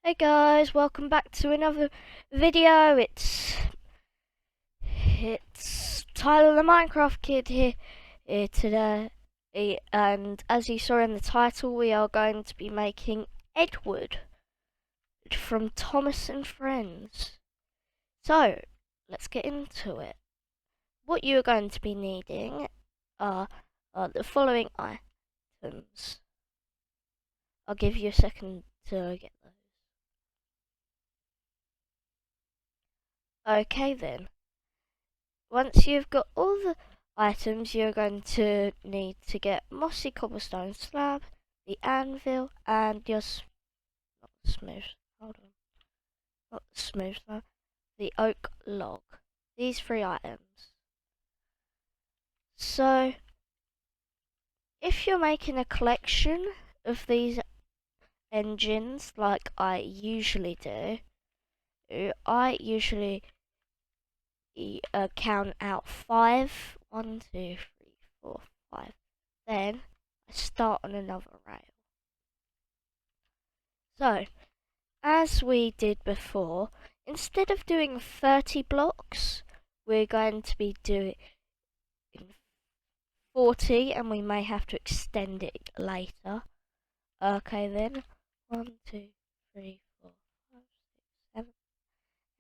Hey guys, welcome back to another video. It's Tyler the Minecraft Kid here today, and as you saw in the title, we are going to be making Edward from Thomas and Friends. So let's get into it. What you are going to be needing are the following items. I'll give you a second to get those. Okay then. Once you've got all the items, you're going to need to get mossy cobblestone slab, the anvil, and not the smooth. Hold on, not the smooth slab, the oak log. These three items. So, if you're making a collection of these engines, like I usually do, I usually count out 5. 1, 2, 3, 4, 5. Then I start on another rail. So, as we did before, instead of doing 30 blocks, we're going to be doing 40, and we may have to extend it later. Okay then, 1, 2, 3, 4, 5, 6, 7,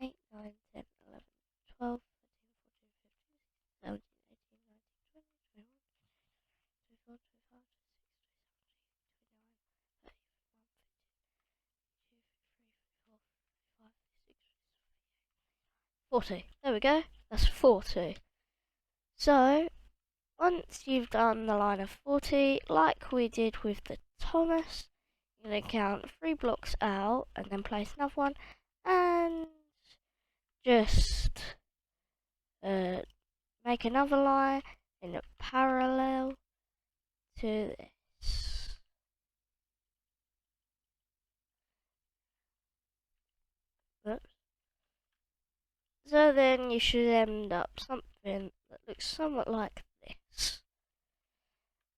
8, 9, 10, 11, 12, 13, 14, 15, 16, 17, 18, 19, 20, 21, 24, 25, 40. There we go. That's 40. So, once you've done the line of 40, like we did with the Thomas, you're going to count 3 blocks out and then place another one and just make another line in a parallel to this. Oops. So then you should end up something that looks somewhat like this.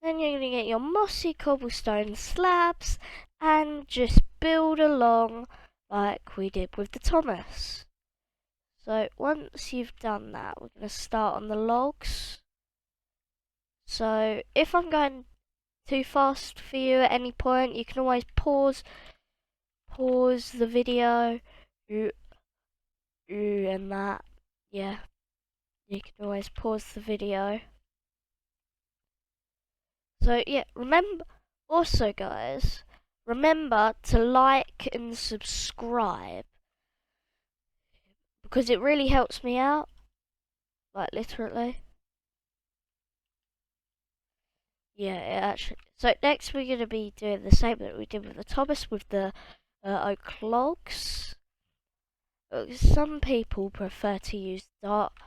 Then you're going to get your mossy cobblestone slabs and just build along like we did with the Thomas. So once you've done that, we're going to start on the logs. So if I'm going too fast for you at any point, you can always pause the video, and that. Yeah, you can always pause the video. So yeah, also guys, remember to like and subscribe because it really helps me out, like literally. Yeah, it actually. So next we're gonna be doing the same that we did with the Thomas with the oak logs. Some people prefer to use dark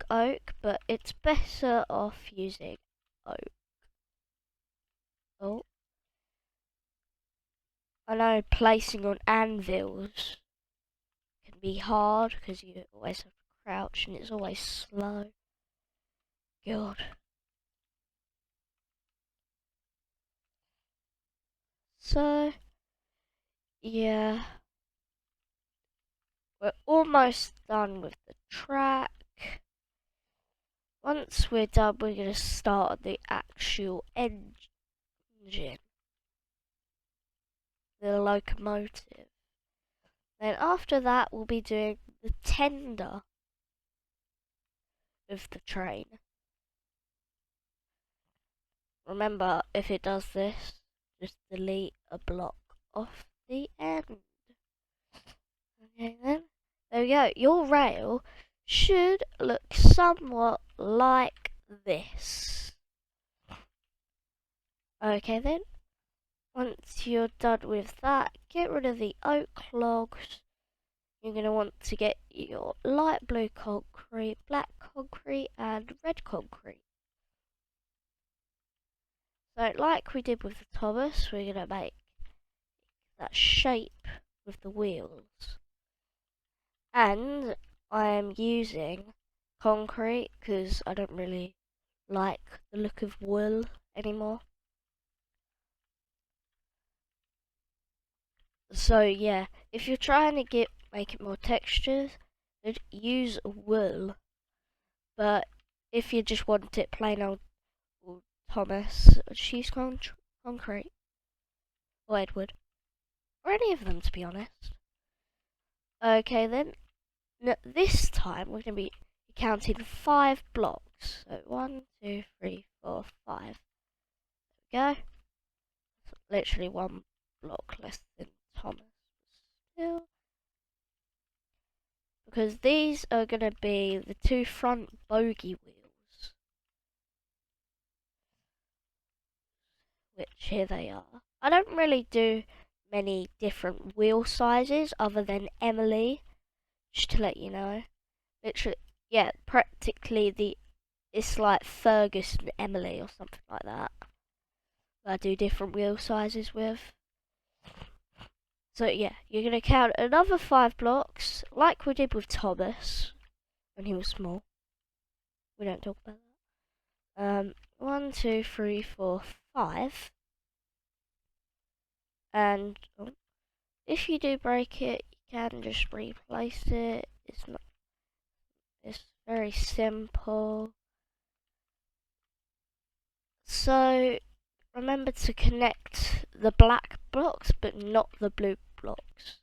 oak, but it's better off using oak. Oh, I know placing on anvils can be hard because you always have to crouch and it's always slow. God. So, yeah. We're almost done with the track. Once we're done, we're going to start the actual engine, the locomotive. Then after that, we'll be doing the tender of the train. Remember, if it does this, just delete a block off the end. Okay then, there we go. Your rail should look somewhat like this. Okay then, once you're done with that, get rid of the oak logs. You're going to want to get your light blue concrete, black concrete and red concrete. So like we did with the Thomas, we're going to make that shape with the wheels. And I am using concrete because I don't really like the look of wool anymore. So yeah, if you're trying to make it more textured, then use wool. But if you just want it plain old Thomas, just use concrete or Edward or any of them, to be honest. Okay then. This time we're going to be counting 5 blocks. So 1, 2, 3, 4, 5. There we go. Literally one block less than Thomas. Still. Because these are going to be the 2 front bogey wheels. Which here they are. I don't really do many different wheel sizes other than Emily. Just to let you know. Literally, yeah, practically it's like Fergus and Emily or something like that. I do different wheel sizes with. So yeah, you're going to count another 5 blocks, like we did with Thomas when he was small. We don't talk about that. 1, 2, 3, 4, 5. And if you do break it, you can just replace it. It's very simple. So remember to connect the black blocks, but not the blue blocks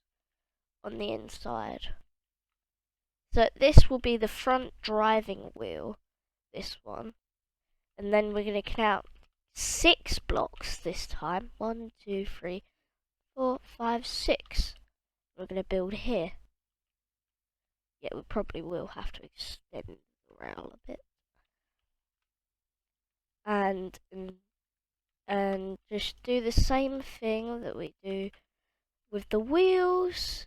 on the inside. So this will be the front driving wheel, this one. And then we're going to count 6 blocks this time. 1, 2, 3, 4, 5, 6. We're going to build here. Yeah, we probably will have to extend the rail a bit. And just do the same thing that we do with the wheels.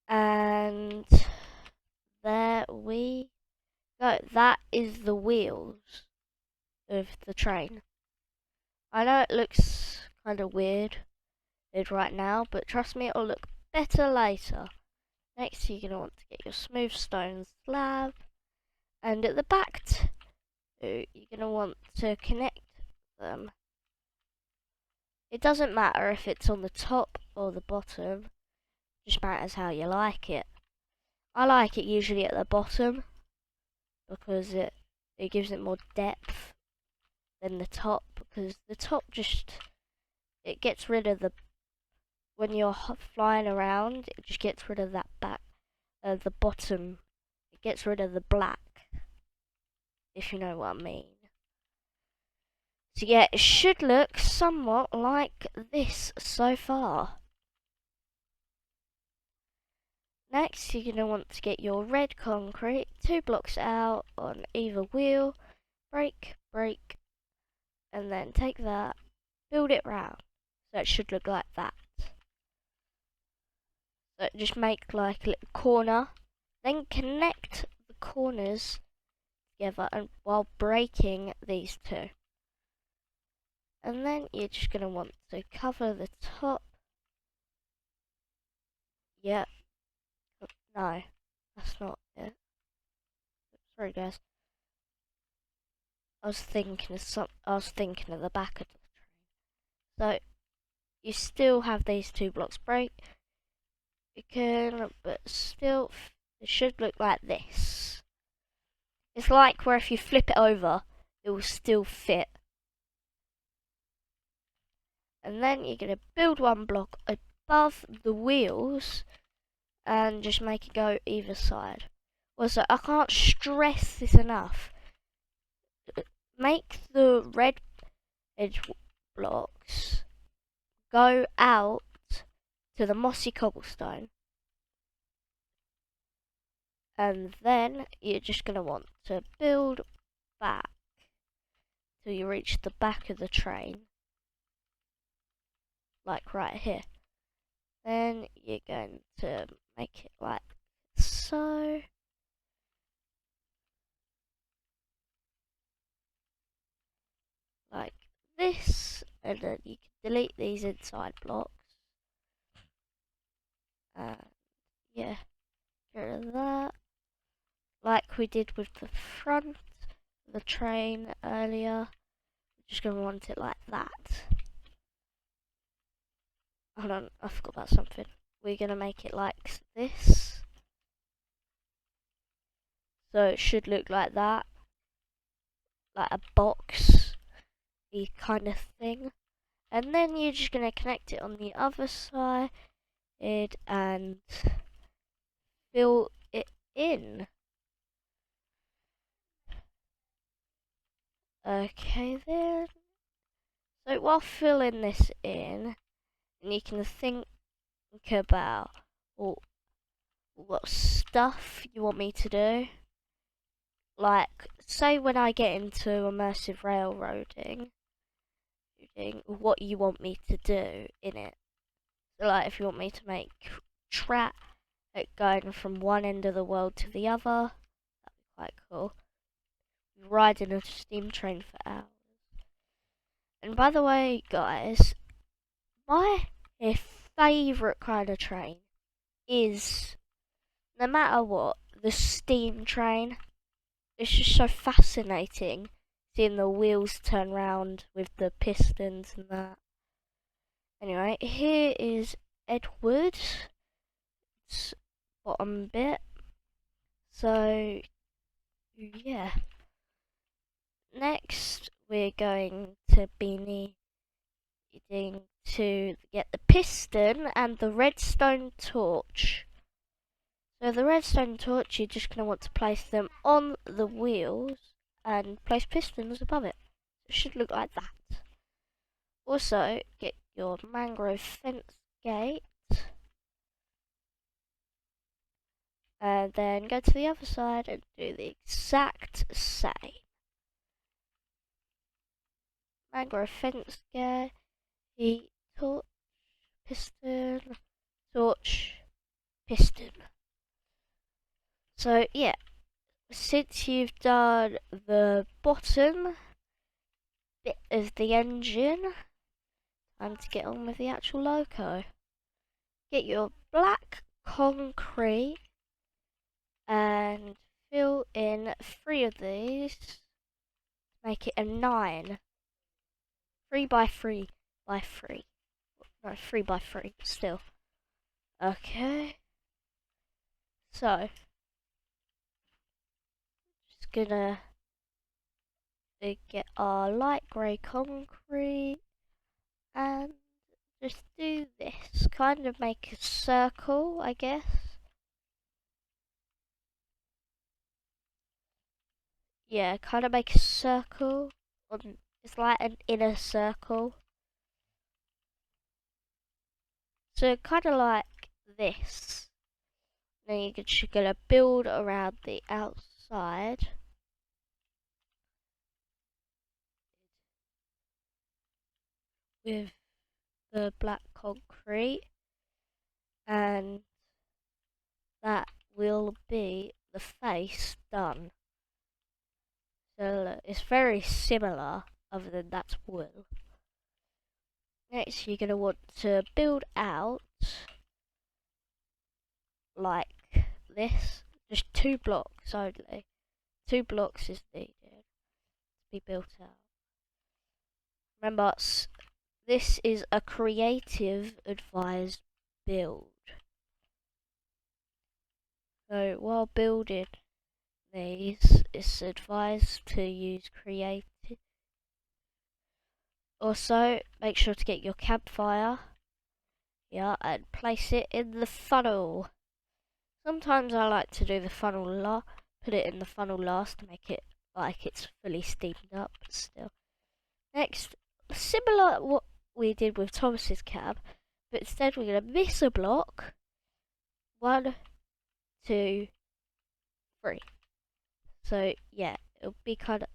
And there we go. That is the wheels of the train. I know it looks kind of weird right now, but trust me, it'll look better later. Next, you're going to want to get your smooth stone slab, and at the back you're going to want to connect them. It doesn't matter if it's on the top or the bottom, it just matters how you like it. I like it usually at the bottom because it gives it more depth than the top, because the top it gets rid of when you're flying around, it just gets rid of that the bottom. It gets rid of the black, if you know what I mean. So yeah, it should look somewhat like this so far. Next, you're going to want to get your red concrete, 2 blocks out on either wheel, break, and then take that, build it round. So it should look like that. So just make like a little corner, then connect the corners together and while breaking these 2. And then you're just going to want to cover the top. Yep. No, that's not it. Sorry guys. I was thinking of the back of the train. So you still have these 2 blocks break. But still, it should look like this. It's like where if you flip it over, it will still fit. And then you're going to build 1 block above the wheels and just make it go either side. Also, I can't stress this enough. Make the red edge blocks go out to the mossy cobblestone. And then you're just going to want to build back till you reach the back of the train. Like right here. Then you're going to make it like so. Like this. And then you can delete these inside blocks. Yeah, get rid of that. Like we did with the front of the train earlier. We're just going to want it like that. hold on, I forgot about something. We're gonna make it like this. So it should look like that. Like a box kind of thing. And then you're just gonna connect it on the other side and fill it in. Okay then. So while filling this in, you can think about what stuff you want me to do. Like, say when I get into immersive railroading, what you want me to do in it. So like, if you want me to make track going from one end of the world to the other, that'd be quite cool. Riding a steam train for hours. And by the way, guys, my favourite kind of train is, no matter what, the steam train. It's just so fascinating seeing the wheels turn round with the pistons and that. Anyway, here is Edward's bottom bit. So, yeah. Next, we're going to be needing to get the piston and the redstone torch. So the redstone torch, you're just going to want to place them on the wheels and place pistons above it. It should look like that. Also, get your mangrove fence gate. And then go to the other side and do the exact same. Mangrove fence gate, torch, piston, torch, piston. So yeah, since you've done the bottom bit of the engine, time to get on with the actual loco. Get your black concrete and fill in 3 of these. Make it a 9. 3 by 3 by 3. No, 3 by 3 still. Okay. So, just gonna get our light grey concrete and just do this. Kind of make a circle, I guess. Yeah, kind of make a circle. It's like an inner circle. So kind of like this. Then you're just gonna build around the outside. With the black concrete. And that will be the face done. So look, it's very similar, other than that's wool. Next, you're going to want to build out like this. Just 2 blocks only. 2 blocks is needed to be built out. Remember, this is a creative advised build. So while building these, it's advised to use creative. Also, make sure to get your campfire, yeah, and place it in the funnel. Sometimes I like to do the funnel put it in the funnel last to make it like it's fully steamed up, but still. Next, similar what we did with Thomas's cab, but instead we're going to miss a block. 1, 2, 3. So yeah, it'll be kind of,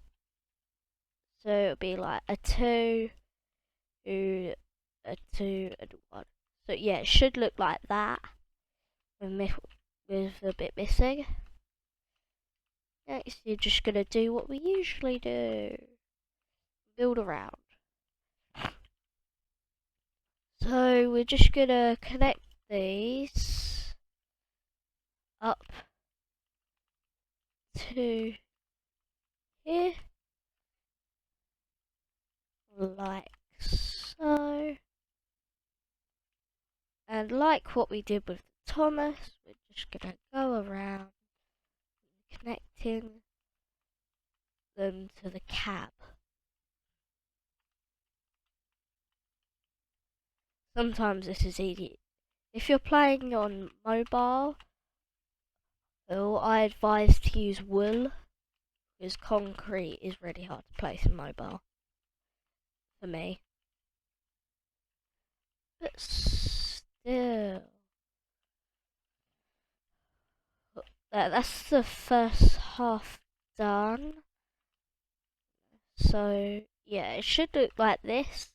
so it'll be like a 2, a 2, and 1. So yeah, it should look like that with a bit missing. Next, you're just gonna do what we usually do. Build around. So we're just gonna connect these up to here. Like so. And like what we did with the Thomas, we're just gonna go around connecting them to the cab. Sometimes this is easy. If you're playing on mobile, I advise to use wool, because concrete is really hard to place in mobile, for me. But still, that's the first half done. So yeah, it should look like this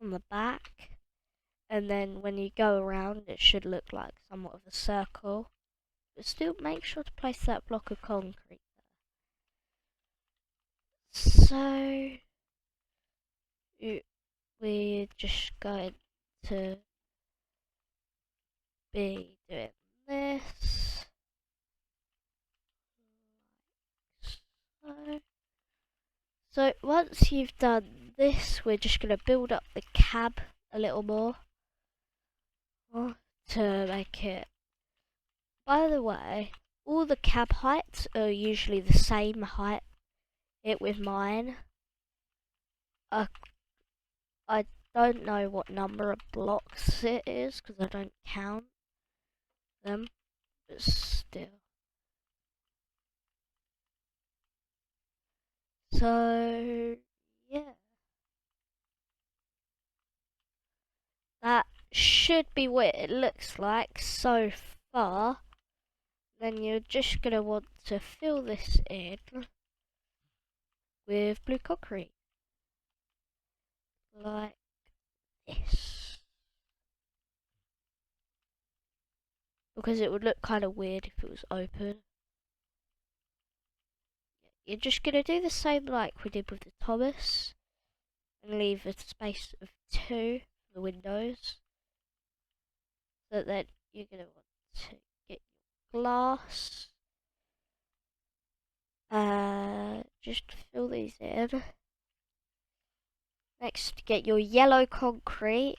on the back, and then when you go around it should look like somewhat of a circle, but still make sure to place that block of concrete there. So we're just going to be doing this, so once you've done this, we're just going to build up the cab a little more to make it. By the way, all the cab heights are usually the same height. With mine, I don't know what number of blocks it is because I don't count them, but still. So yeah, that should be what it looks like so far. Then you're just gonna want to fill this in with blue concrete, like this, because it would look kind of weird if it was open. You're just gonna do the same like we did with the Thomas, and leave a space of 2 for the windows, so that you're gonna want to get your glass. Just fill these in. Next, get your yellow concrete.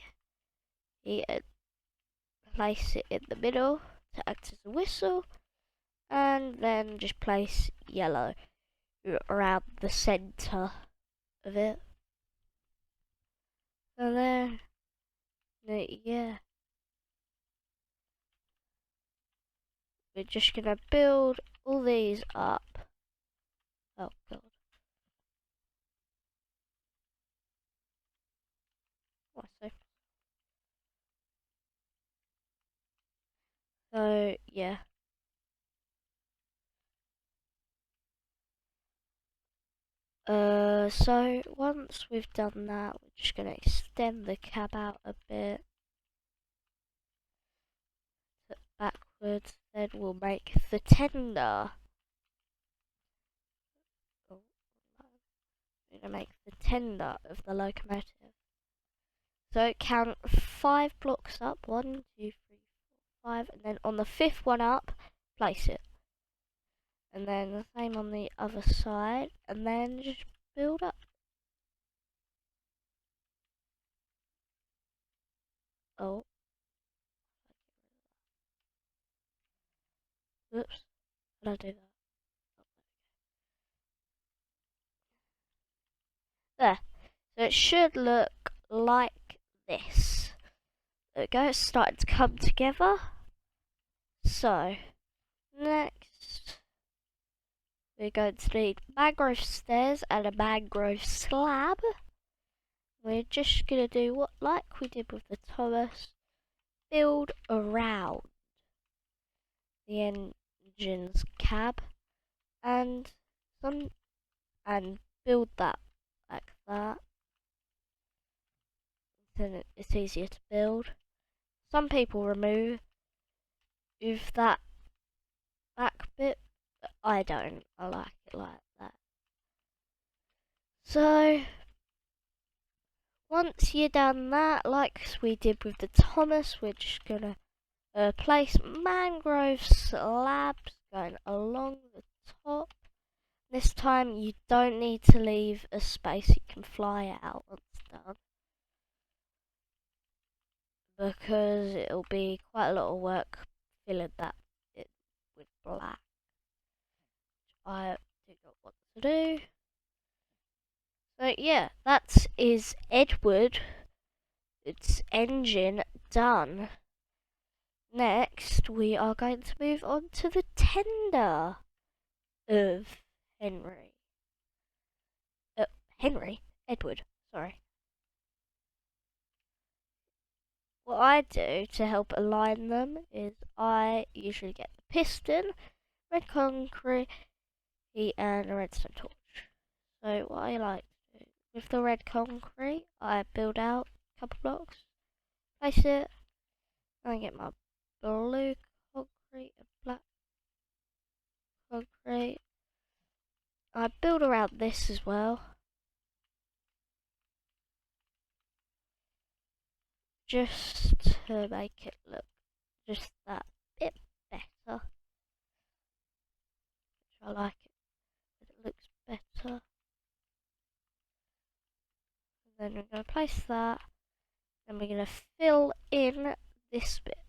Place it in the middle to act as a whistle, and then just place yellow around the centre of it. And then, yeah, we're just gonna build all these up. Oh god. What's so? So yeah. So once we've done that, we're just gonna extend the cab out a bit backwards. Then we'll make the tender. Oh, we're gonna make the tender of the locomotive. So count 5 blocks up. 1, 2, 3, 4, 5, and then on the 5th one up, place it. And then the same on the other side, and then just build up. Oh. Oops. Did I do that? There. So it should look like this. There we go, it's starting to come together. So, next, we're going to need mangrove stairs and a mangrove slab. We're just going to do what, like we did with the Thomas, build around the engine's cab and build that like that. Then it's easier to build. Some people remove that back bit, but I don't. I like it like that. So once you're done that, like we did with the Thomas, we're just gonna place mangrove slabs going along the top. This time you don't need to leave a space, you can fly out once done. because it'll be quite a lot of work filling that in with black. I do not want to do. So yeah, that is Edward. Its engine done. Next, we are going to move on to the tender of Henry. Edward, sorry. What I do to help align them is I usually get the piston, red concrete, and a redstone torch. So what I like to do with the red concrete, I build out a couple blocks, place it, and I get my blue concrete and black concrete. I build around this as well, just to make it look just that bit better. Which I like it looks better. And then we're going to place that, and we're going to fill in this bit.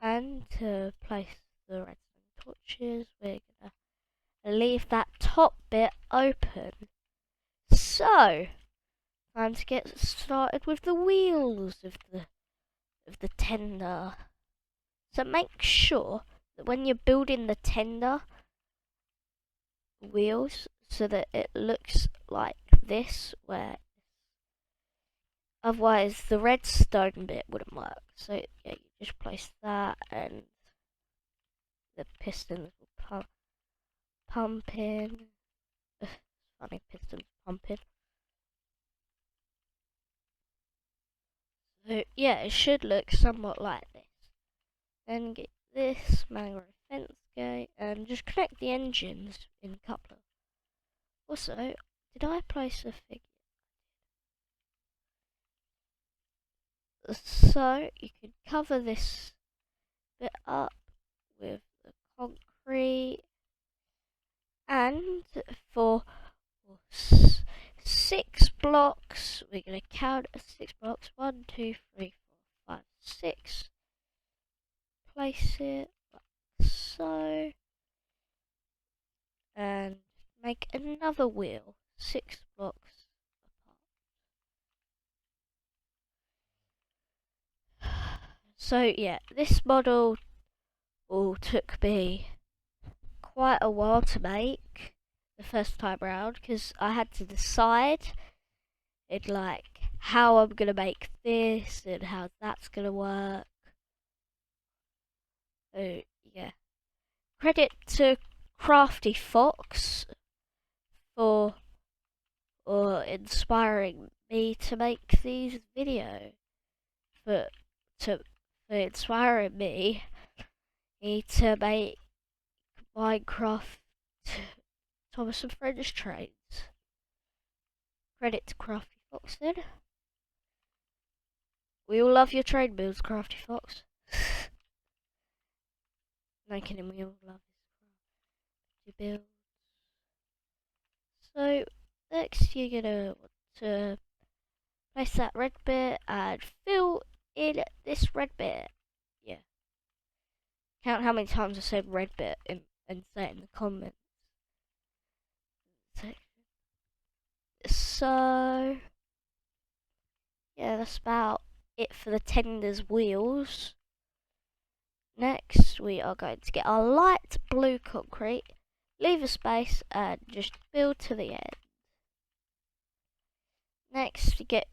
And to place the redstone torches, we're going to leave that top bit open. So, time to get started with the wheels of the tender. So make sure that when you're building the tender wheels, so that it looks like this, where otherwise the redstone bit wouldn't work. So yeah, you just place that, and the pistons will pump in. Funny, pistons pumping. So yeah, it should look somewhat like this. Then get this mangrove fence gate and just connect the engines in coupler. Also, did I place a figure? So you can cover this bit up with the concrete, and for 6 blocks, we're going to count 6 blocks. 1, 2, 3, 4, 5, 6. Place it like so, and make another wheel 6 blocks apart. So yeah, this model took me quite a while to make the first time round, because I had to decide how I'm gonna make this and how that's gonna work. So yeah, credit to Crafty Fox for inspiring me to make these videos, for inspiring me to make Minecraft Thomas and Friends trains. Credit to Crafty Fox then. We all love your train builds, Crafty Fox. No kidding, we all love your builds. So next you're gonna want to place that red bit and fill in this red bit. Yeah. Count how many times I said red bit and say it in the comments. So yeah, that's about it for the tender's wheels. Next, we are going to get our light blue concrete, leave a space, and just build to the end. Next, you get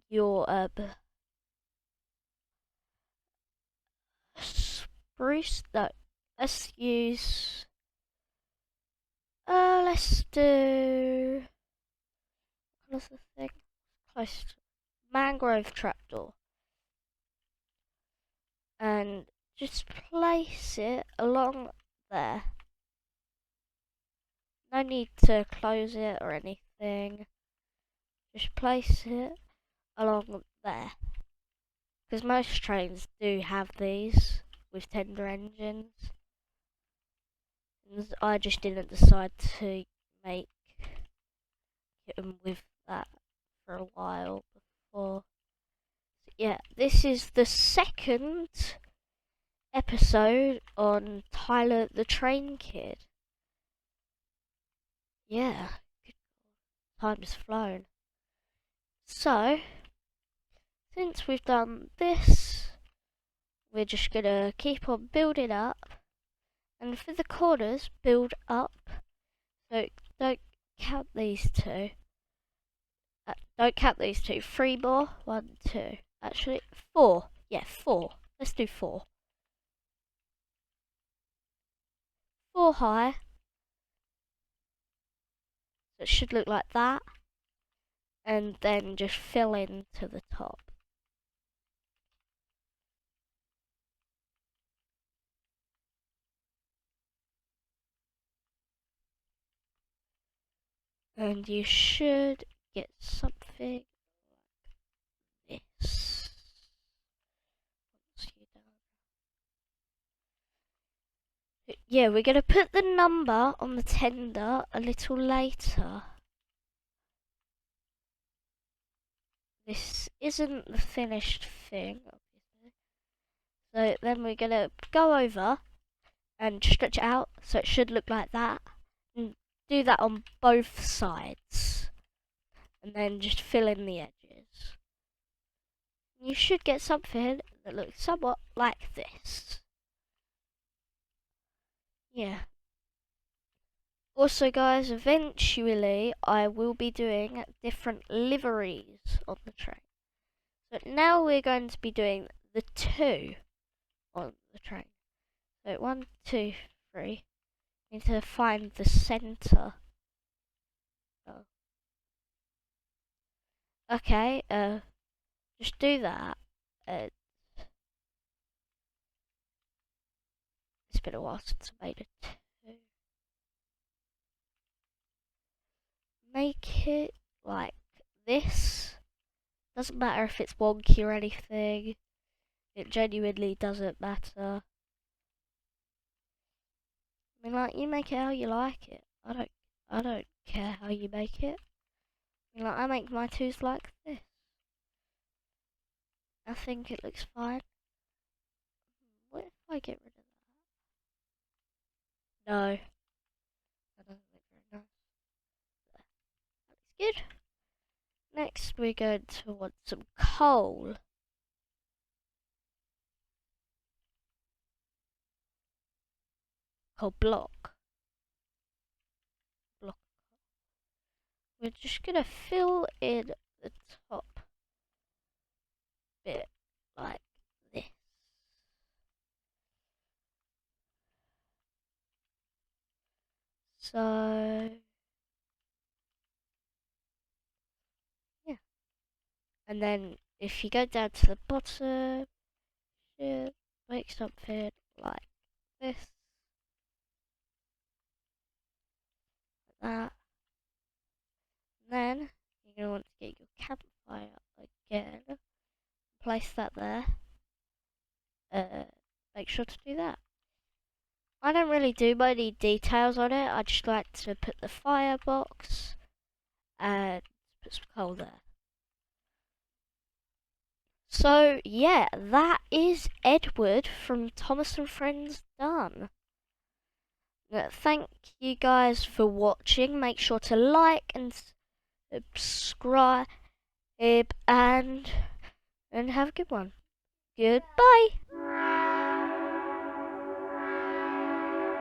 your spruce. No, let's use. Let's do. What's the thing? Close to mangrove trapdoor. And just place it along there. No need to close it or anything. Just place it along there. Because most trains do have these with tender engines. And I just didn't decide to make them with that for a while before yeah, this is the second episode on Tyler the Train Kid. Yeah, time's flown. So, since we've done this, we're just gonna keep on building up, and for the corners, build up. So don't count these two. Don't count these two. 3 more. 1, 2. Actually, 4. Yeah, 4. Let's do 4. 4 high. So it should look like that. And then just fill in to the top. And you should get something like this. Yeah, we're going to put the number on the tender a little later. This isn't the finished thing, obviously. So then we're going to go over and stretch it out so it should look like that. And do that on both sides. And then just fill in the edges. You should get something that looks somewhat like this. Yeah. Also guys, eventually I will be doing different liveries on the train. But now we're going to be doing the 2 on the train. So 1, 2, 3. Need to find the center. Oh. Okay, just do that. It's been a while since I made it. Make it like this. Doesn't matter if it's wonky or anything. It genuinely doesn't matter. I mean, like, you make it how you like it. I don't care how you make it. I mean, like, I make my 2s like this. I think it looks fine. What if I get rid of that? No. That doesn't look very nice. That looks good. Next, we're going to want some coal. Coal block. We're just going to fill in the top bit like this. So, yeah. And then if you go down to the bottom, you make something like this. Like that. And then you're going to want to get your campfire again. Place that there. Make sure to do that. I don't really do many details on it. I just like to put the firebox and put some coal there. So yeah, that is Edward from Thomas and Friends done. Thank you guys for watching. Make sure to like and subscribe and have a good one. Goodbye.